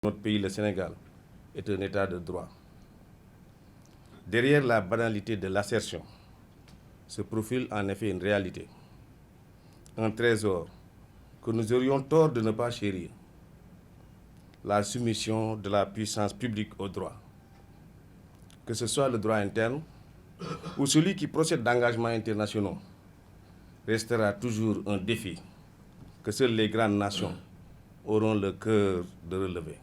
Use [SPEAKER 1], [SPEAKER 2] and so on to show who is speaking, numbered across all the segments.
[SPEAKER 1] Notre pays, le Sénégal, est un état de droit. Derrière la banalité de l'assertion se profile en effet une réalité, un trésor que nous aurions tort de ne pas chérir, la soumission de la puissance publique au droit. Que ce soit le droit interne ou celui qui procède d'engagements internationaux, restera toujours un défi que seules les grandes nations auront le cœur de relever.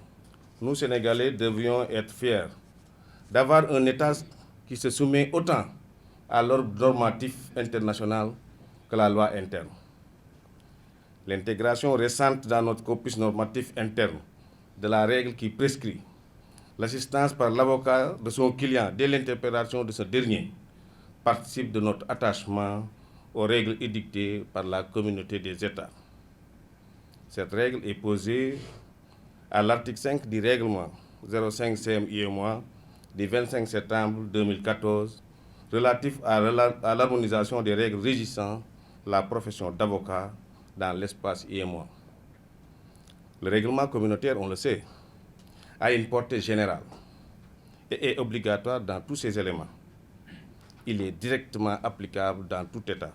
[SPEAKER 1] Nous, Sénégalais, devrions être fiers d'avoir un État qui se soumet autant à l'ordre normatif international que la loi interne. L'intégration récente dans notre corpus normatif interne de la règle qui prescrit l'assistance par l'avocat de son client dès l'interpellation de ce dernier participe de notre attachement aux règles édictées par la communauté des États. Cette règle est posée à l'article 5 du règlement 05 CM-UEMOA du 25 septembre 2014 relatif à l'harmonisation des règles régissant la profession d'avocat dans l'espace UEMOA. Le règlement communautaire, on le sait, a une portée générale et est obligatoire dans tous ses éléments. Il est directement applicable dans tout État.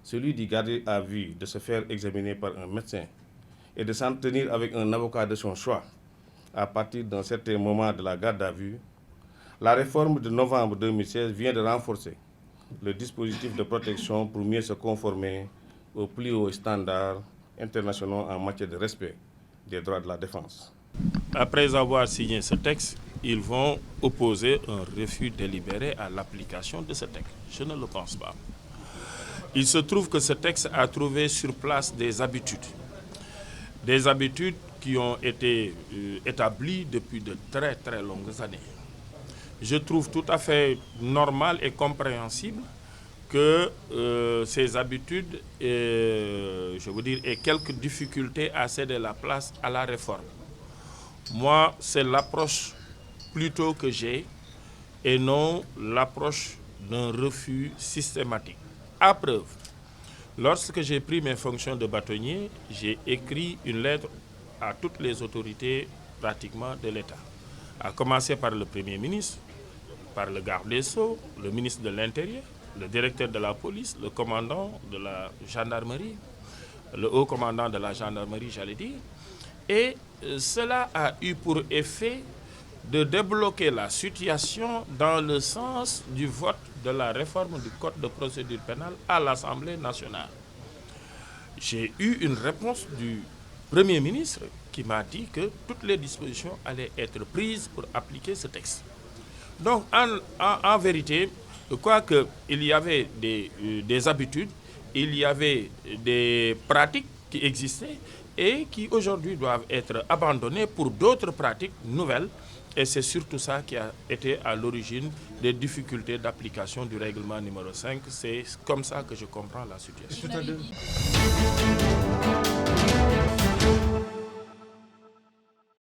[SPEAKER 1] Celui du gardé à vue de se faire examiner par un médecin et de s'en tenir avec un avocat de son choix à partir d'un certain moment de la garde à vue, la réforme de novembre 2016 vient de renforcer le dispositif de protection pour mieux se conformer aux plus hauts standards internationaux en matière de respect des droits de la défense.
[SPEAKER 2] Après avoir signé ce texte, ils vont opposer un refus délibéré à l'application de ce texte. Je ne le pense pas. Il se trouve que ce texte a trouvé sur place des habitudes qui ont été établies depuis de très très longues années. Je trouve tout à fait normal et compréhensible que ces habitudes, aient quelques difficultés à céder la place à la réforme. Moi, c'est l'approche plutôt que j'ai et non l'approche d'un refus systématique. À preuve, lorsque j'ai pris mes fonctions de bâtonnier, j'ai écrit une lettre à toutes les autorités pratiquement de l'État, à commencer par le Premier ministre, par le garde des Sceaux, le ministre de l'Intérieur, le directeur de la police, le commandant de la gendarmerie, le haut commandant de la gendarmerie, j'allais dire. Et cela a eu pour effet de débloquer la situation dans le sens du vote de la réforme du Code de procédure pénale à l'Assemblée nationale. J'ai eu une réponse du Premier ministre qui m'a dit que toutes les dispositions allaient être prises pour appliquer ce texte. Donc, en vérité, je crois qu'il y avait des habitudes, il y avait des pratiques qui existaient et qui aujourd'hui doivent être abandonnées pour d'autres pratiques nouvelles. Et c'est surtout ça qui a été à l'origine des difficultés d'application du règlement numéro 5. C'est comme ça que je comprends la situation.